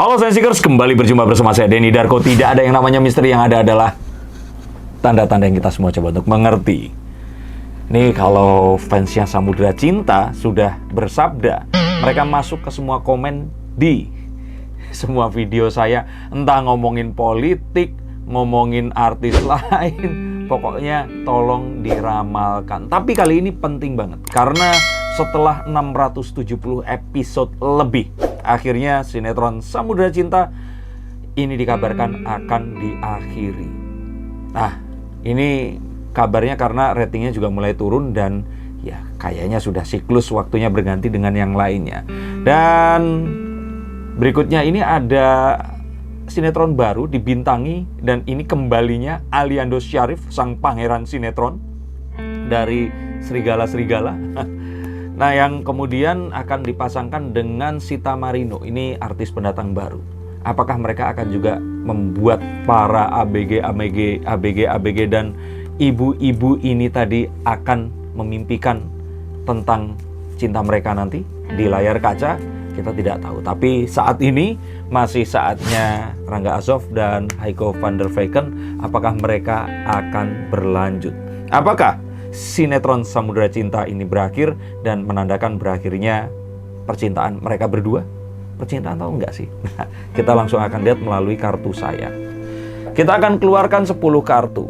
Halo Sensikers, kembali berjumpa bersama saya Denny Darko. Tidak ada yang namanya misteri, yang ada adalah tanda-tanda yang kita semua coba untuk mengerti. Nih kalau fansnya Samudra Cinta sudah bersabda, mereka masuk ke semua komen di semua video saya, entah ngomongin politik, ngomongin artis lain, pokoknya tolong diramalkan. Tapi kali ini penting banget, karena setelah 670 episode lebih, akhirnya sinetron Samudra Cinta ini dikabarkan akan diakhiri. Nah, ini kabarnya karena ratingnya juga mulai turun dan ya kayaknya sudah siklus waktunya berganti dengan yang lainnya. Dan berikutnya ini ada sinetron baru dibintangi, dan ini kembalinya Aliando Syarif, sang pangeran sinetron dari Serigala-Serigala. Nah, yang kemudian akan dipasangkan dengan Sita Marino. Ini artis pendatang baru. Apakah mereka akan juga membuat para ABG dan ibu-ibu ini tadi akan memimpikan tentang cinta mereka nanti di layar kaca? Kita tidak tahu. Tapi saat ini masih saatnya Rangga Azof dan Heiko van der Vecken. Apakah mereka akan berlanjut? Apakah sinetron Samudra Cinta ini berakhir dan menandakan berakhirnya percintaan mereka berdua? Percintaan atau enggak sih? Nah, kita langsung akan lihat melalui kartu saya. Kita akan keluarkan 10 kartu,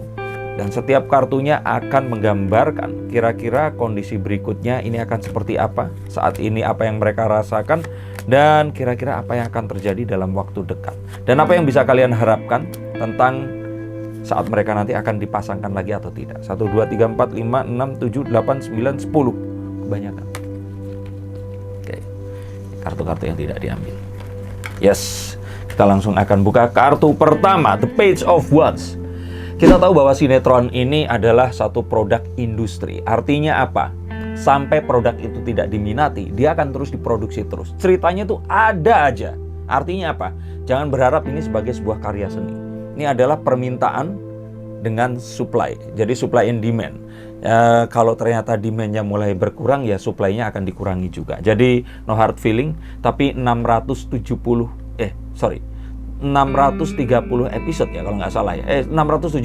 dan setiap kartunya akan menggambarkan kira-kira kondisi berikutnya ini akan seperti apa, saat ini apa yang mereka rasakan, dan kira-kira apa yang akan terjadi dalam waktu dekat. Dan apa yang bisa kalian harapkan tentang saat mereka nanti akan dipasangkan lagi atau tidak. 1, 2, 3, 4, 5, 6, 7, 8, 9, 10. Kebanyakan. Oke. Kartu-kartu yang tidak diambil. Yes. Kita langsung akan buka kartu pertama, The Page of Wands. Kita tahu bahwa sinetron ini adalah satu produk industri. Artinya apa? Sampai produk itu tidak diminati, dia akan terus diproduksi terus. Ceritanya tuh ada aja. Artinya apa? Jangan berharap ini sebagai sebuah karya seni. Ini adalah permintaan dengan supply. Jadi supply and demand. Kalau ternyata demandnya mulai berkurang, ya supply-nya akan dikurangi juga. Jadi no hard feeling. Tapi 630 episode ya kalau nggak salah ya. 670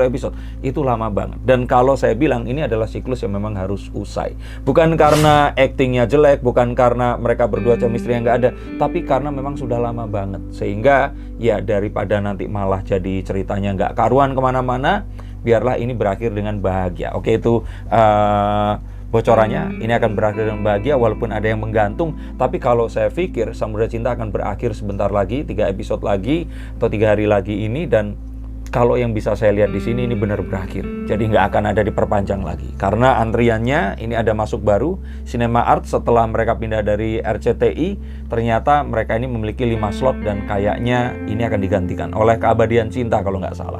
episode itu lama banget. Dan kalau saya bilang ini adalah siklus yang memang harus usai. Bukan karena actingnya jelek, bukan karena mereka berdua chemistry yang nggak ada, tapi karena memang sudah lama banget. Sehingga ya daripada nanti malah jadi ceritanya nggak karuan kemana-mana, biarlah ini berakhir dengan bahagia. Oke, itu bocorannya, ini akan berakhir dengan bahagia walaupun ada yang menggantung. Tapi kalau saya pikir Samudra Cinta akan berakhir sebentar lagi, 3 episode lagi atau 3 hari lagi ini. Dan kalau yang bisa saya lihat di sini, ini benar berakhir. Jadi nggak akan ada diperpanjang lagi. Karena antriannya ini ada masuk baru, Cinema Art. Setelah mereka pindah dari RCTI, ternyata mereka ini memiliki 5 slot, dan kayaknya ini akan digantikan oleh Keabadian Cinta kalau nggak salah.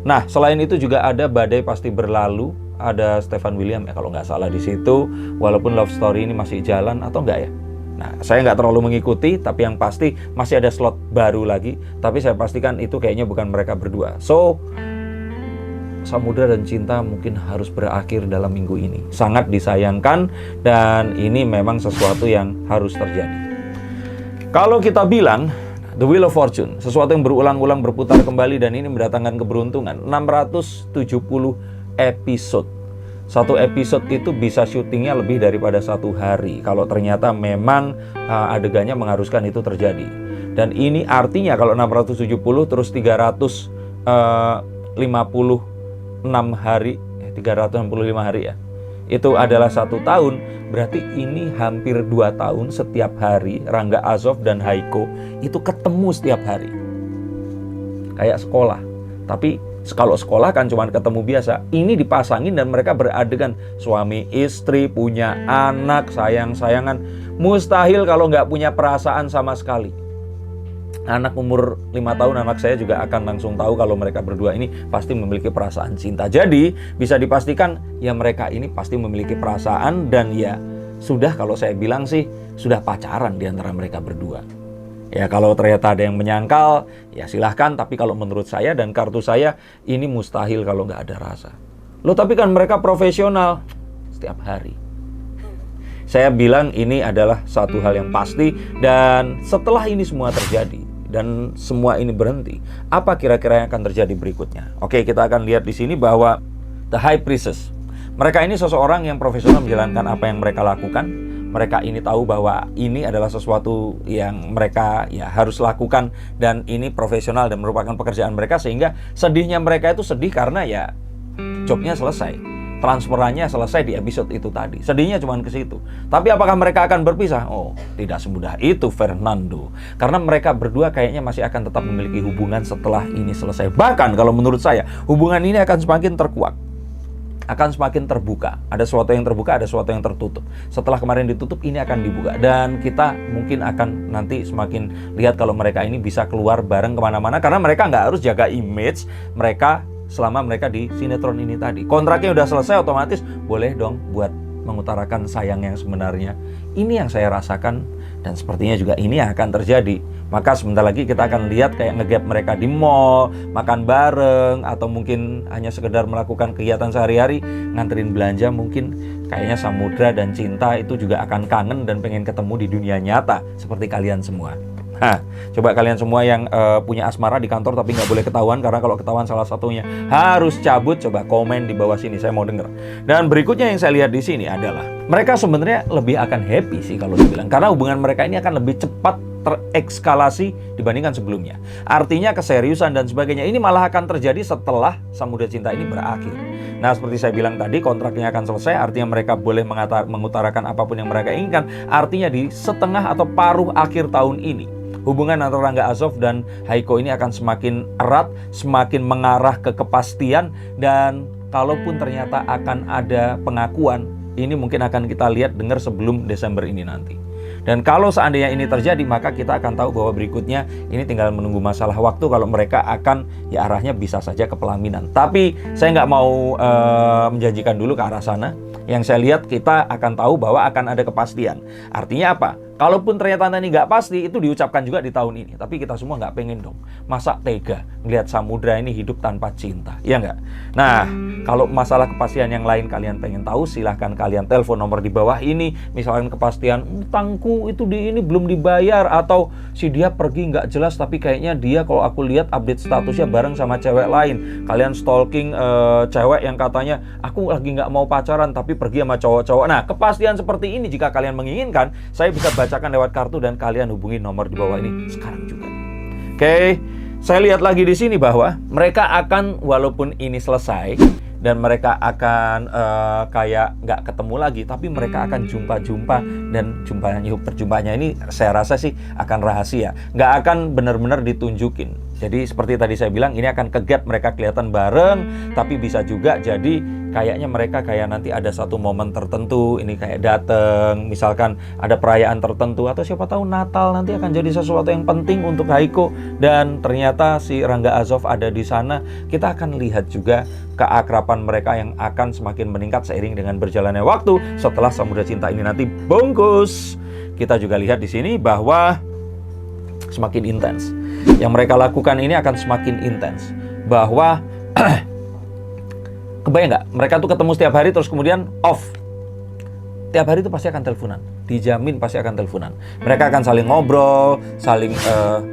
Nah, selain itu juga ada Badai Pasti Berlalu, ada Stefan William ya kalau nggak salah di situ. Walaupun love story ini masih jalan atau enggak ya. Nah, saya nggak terlalu mengikuti, tapi yang pasti masih ada slot baru lagi. Tapi saya pastikan itu kayaknya bukan mereka berdua. So, Samudra dan Cinta mungkin harus berakhir dalam minggu ini. Sangat disayangkan, dan ini memang sesuatu yang harus terjadi. Kalau kita bilang The Wheel of Fortune, sesuatu yang berulang-ulang berputar kembali dan ini mendatangkan keberuntungan. 670 episode. Satu episode itu bisa syutingnya lebih daripada 1 hari kalau ternyata memang adegannya mengharuskan itu terjadi. Dan ini artinya kalau 670 terus 355 hari, 365 hari ya, itu adalah 1 tahun. Berarti ini hampir 2 tahun setiap hari Rangga Azof dan Heiko itu ketemu setiap hari. Kayak sekolah. Tapi kalau sekolah kan cuma ketemu biasa. Ini dipasangin dan mereka beradegan suami istri, punya anak, sayang-sayangan. Mustahil kalau nggak punya perasaan sama sekali. Anak umur 5 tahun, anak saya juga akan langsung tahu kalau mereka berdua ini pasti memiliki perasaan cinta. Jadi bisa dipastikan ya mereka ini pasti memiliki perasaan, dan ya sudah, kalau saya bilang sih sudah pacaran di antara mereka berdua. Ya kalau ternyata ada yang menyangkal, ya silahkan. Tapi kalau menurut saya dan kartu saya, ini mustahil kalau nggak ada rasa. Loh tapi kan mereka profesional setiap hari. saya bilang ini adalah satu hal yang pasti. Dan setelah ini semua terjadi dan semua ini berhenti, apa kira-kira yang akan terjadi berikutnya? Oke, kita akan lihat di sini bahwa the high priestess, mereka ini seseorang yang profesional menjalankan apa yang mereka lakukan. Mereka ini tahu bahwa ini adalah sesuatu yang mereka ya harus lakukan, dan ini profesional dan merupakan pekerjaan mereka, sehingga sedihnya mereka itu sedih karena ya jobnya selesai, transferannya selesai di episode itu tadi. Sedihnya cuma ke situ. Tapi apakah mereka akan berpisah? Oh, tidak semudah itu, Fernando. Karena mereka berdua kayaknya masih akan tetap memiliki hubungan setelah ini selesai. Bahkan kalau menurut saya, hubungan ini akan semakin terkuat, akan semakin terbuka. Ada sesuatu yang terbuka, ada sesuatu yang tertutup. Setelah kemarin ditutup, ini akan dibuka. Dan kita mungkin akan nanti semakin lihat kalau mereka ini bisa keluar bareng kemana-mana. Karena mereka nggak harus jaga image mereka selama mereka di sinetron ini tadi. Kontraknya udah selesai, otomatis boleh dong buat mengutarakan sayang yang sebenarnya. Ini yang saya rasakan, dan sepertinya juga ini yang akan terjadi. Maka sebentar lagi kita akan lihat kayak ngegap mereka di mall, makan bareng, atau mungkin hanya sekedar melakukan kegiatan sehari-hari, nganterin belanja. Mungkin kayaknya Samudra dan Cinta itu juga akan kangen dan pengen ketemu di dunia nyata seperti kalian semua. Coba kalian semua yang punya asmara di kantor tapi nggak boleh ketahuan, karena kalau ketahuan salah satunya harus cabut. Coba komen di bawah sini, saya mau denger. Dan berikutnya yang saya lihat di sini adalah mereka sebenarnya lebih akan happy sih kalau dibilang, karena hubungan mereka ini akan lebih cepat terekskalasi dibandingkan sebelumnya. Artinya keseriusan dan sebagainya ini malah akan terjadi setelah Samudra Cinta ini berakhir. Nah, seperti saya bilang tadi, kontraknya akan selesai, artinya mereka boleh mengutarakan apapun yang mereka inginkan. Artinya di setengah atau paruh akhir tahun ini, hubungan antara Rangga Azov dan Haiko ini akan semakin erat, semakin mengarah ke kepastian. Dan kalaupun ternyata akan ada pengakuan, ini mungkin akan kita lihat dengar sebelum Desember ini nanti. Dan kalau seandainya ini terjadi, maka kita akan tahu bahwa berikutnya ini tinggal menunggu masalah waktu kalau mereka akan ya arahnya bisa saja ke pelaminan. Tapi saya nggak mau menjanjikan dulu ke arah sana. Yang saya lihat kita akan tahu bahwa akan ada kepastian. Artinya apa? Kalaupun ternyata nanti nggak pasti, itu diucapkan juga di tahun ini. Tapi kita semua nggak pengen dong. Masa tega ngelihat Samudra ini hidup tanpa cinta? Iya nggak? Nah, kalau masalah kepastian yang lain kalian pengen tahu, silahkan kalian telepon nomor di bawah ini. Misalkan kepastian, utangku itu di ini belum dibayar, atau si dia pergi nggak jelas, tapi kayaknya dia kalau aku lihat update statusnya bareng sama cewek lain. Kalian stalking cewek yang katanya, aku lagi nggak mau pacaran, tapi pergi sama cowok-cowok. Nah, kepastian seperti ini jika kalian menginginkan, saya bisa bacakan lewat kartu dan kalian hubungi nomor di bawah ini sekarang juga. Oke, saya lihat lagi di sini bahwa mereka akan, walaupun ini selesai dan mereka akan kayak nggak ketemu lagi, tapi mereka akan jumpa-jumpa, dan perjumpaannya ini saya rasa sih akan rahasia, nggak akan benar-benar ditunjukin. Jadi seperti tadi saya bilang, ini akan kegap mereka kelihatan bareng, tapi bisa juga jadi kayaknya mereka kayak nanti ada satu momen tertentu, ini kayak dateng, misalkan ada perayaan tertentu, atau siapa tahu Natal nanti akan jadi sesuatu yang penting untuk Haiko, dan ternyata si Rangga Azov ada di sana. Kita akan lihat juga keakraban mereka yang akan semakin meningkat seiring dengan berjalannya waktu setelah Samudra Cinta ini nanti bungkus. Kita juga lihat di sini bahwa semakin intens yang mereka lakukan ini akan semakin intens, bahwa kebayang nggak, mereka tuh ketemu setiap hari terus kemudian off. Tiap hari itu pasti akan teleponan, dijamin pasti akan teleponan. Mereka akan saling ngobrol, saling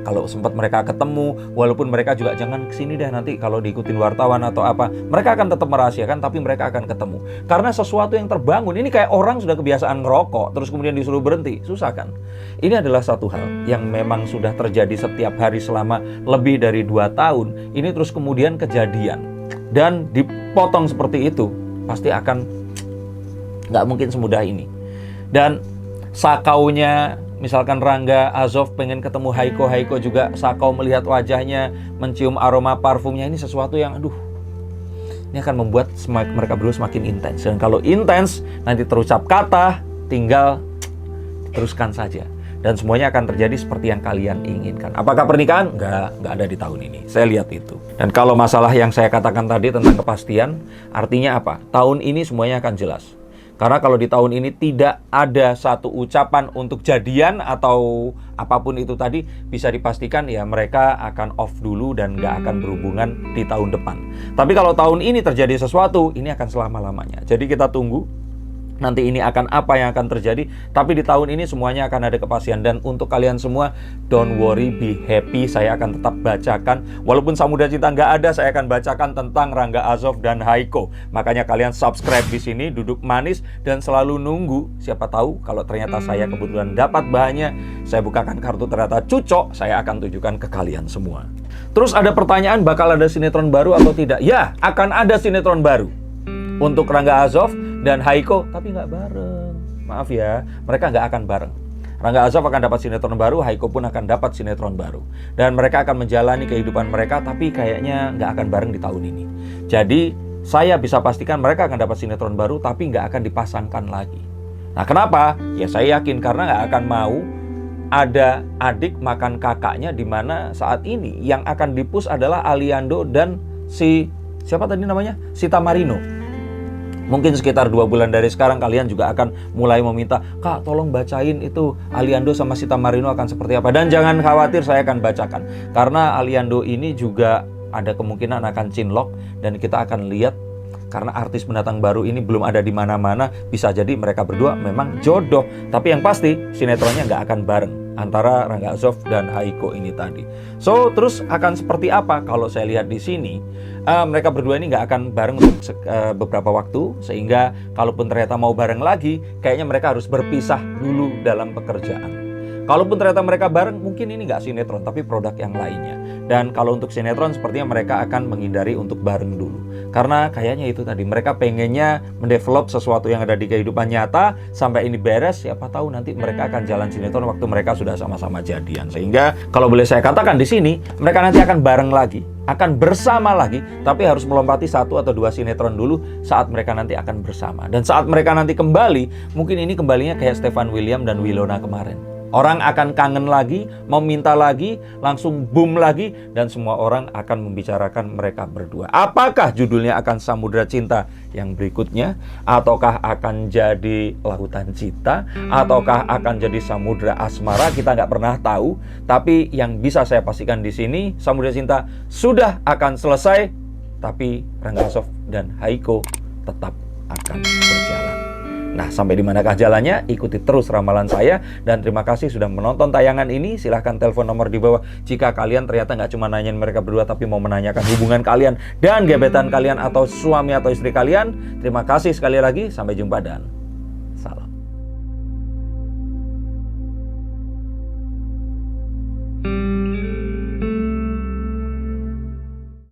kalau sempat mereka ketemu, walaupun mereka juga jangan kesini deh nanti kalau diikutin wartawan atau apa, mereka akan tetap merahasiakan, tapi mereka akan ketemu. Karena sesuatu yang terbangun, ini kayak orang sudah kebiasaan ngerokok, terus kemudian disuruh berhenti, susah kan? Ini adalah satu hal yang memang sudah terjadi setiap hari selama lebih dari 2 tahun, ini terus kemudian kejadian. Dan dipotong seperti itu, pasti akan nggak mungkin semudah ini. Dan sakaunya, misalkan Rangga Azov pengen ketemu Haiko, Haiko juga sakau melihat wajahnya, mencium aroma parfumnya, ini sesuatu yang ini akan membuat mereka berdua semakin intens. Dan kalau intens, nanti terucap kata, tinggal teruskan saja. Dan semuanya akan terjadi seperti yang kalian inginkan. Apakah pernikahan? Nggak ada di tahun ini. Saya lihat itu. Dan kalau masalah yang saya katakan tadi tentang kepastian, artinya apa? Tahun ini semuanya akan jelas. Karena kalau di tahun ini tidak ada satu ucapan untuk jadian atau apapun itu tadi, bisa dipastikan ya mereka akan off dulu dan nggak akan berhubungan di tahun depan. Tapi kalau tahun ini terjadi sesuatu, ini akan selama-lamanya. Jadi kita tunggu nanti ini akan apa yang akan terjadi, tapi di tahun ini semuanya akan ada kepastian. Dan untuk kalian semua, don't worry, be happy. Saya akan tetap bacakan, walaupun Samudra Cinta nggak ada, saya akan bacakan tentang Rangga Azov dan Haiko. Makanya kalian subscribe di sini, duduk manis dan selalu nunggu. Siapa tahu kalau ternyata saya kebetulan dapat bahannya, saya bukakan kartu ternyata cocok, saya akan tunjukkan ke kalian semua. Terus ada pertanyaan, bakal ada sinetron baru atau tidak? Ya, akan ada sinetron baru untuk Rangga Azov dan Haiko, tapi nggak bareng. Maaf ya, mereka nggak akan bareng. Rangga Azov akan dapat sinetron baru, Haiko pun akan dapat sinetron baru. Dan mereka akan menjalani kehidupan mereka, tapi kayaknya nggak akan bareng di tahun ini. Jadi, saya bisa pastikan mereka akan dapat sinetron baru, tapi nggak akan dipasangkan lagi. Nah, kenapa? Ya saya yakin karena nggak akan mau ada adik makan kakaknya, di mana saat ini yang akan dipus adalah Aliando dan siapa tadi namanya? Sita Marino. Mungkin sekitar 2 bulan dari sekarang kalian juga akan mulai meminta, Kak tolong bacain itu Aliando sama Sita Marino akan seperti apa. Dan jangan khawatir, saya akan bacakan. Karena Aliando ini juga ada kemungkinan akan cinlok, dan kita akan lihat karena artis pendatang baru ini belum ada di mana-mana, bisa jadi mereka berdua memang jodoh. Tapi yang pasti sinetronnya nggak akan bareng antara Rangga Azov dan Haiko ini tadi. So, terus akan seperti apa kalau saya lihat di sini? Mereka berdua ini nggak akan bareng untuk beberapa waktu, sehingga kalaupun ternyata mau bareng lagi, kayaknya mereka harus berpisah dulu dalam pekerjaan. Kalaupun ternyata mereka bareng, mungkin ini nggak sinetron, tapi produk yang lainnya. Dan kalau untuk sinetron, sepertinya mereka akan menghindari untuk bareng dulu. Karena kayaknya itu tadi, mereka pengennya mendevelop sesuatu yang ada di kehidupan nyata, sampai ini beres, siapa tahu nanti mereka akan jalan sinetron waktu mereka sudah sama-sama jadian. Sehingga, kalau boleh saya katakan di sini, mereka nanti akan bareng lagi, akan bersama lagi, tapi harus melompati 1 atau 2 sinetron dulu saat mereka nanti akan bersama. Dan saat mereka nanti kembali, mungkin ini kembalinya kayak Stefan William dan Wilona kemarin. Orang akan kangen lagi, meminta lagi, langsung boom lagi, dan semua orang akan membicarakan mereka berdua. Apakah judulnya akan Samudra Cinta yang berikutnya? Ataukah akan jadi Lautan Cinta? Ataukah akan jadi Samudra Asmara? Kita nggak pernah tahu. Tapi yang bisa saya pastikan di sini, Samudra Cinta sudah akan selesai, tapi Rangga Azov dan Haiko tetap akan berjalan. Nah, sampai di manakah jalannya? Ikuti terus ramalan saya. Dan terima kasih sudah menonton tayangan ini. Silahkan telepon nomor di bawah jika kalian ternyata nggak cuma nanyain mereka berdua, tapi mau menanyakan hubungan kalian dan gebetan kalian atau suami atau istri kalian. Terima kasih sekali lagi. Sampai jumpa dan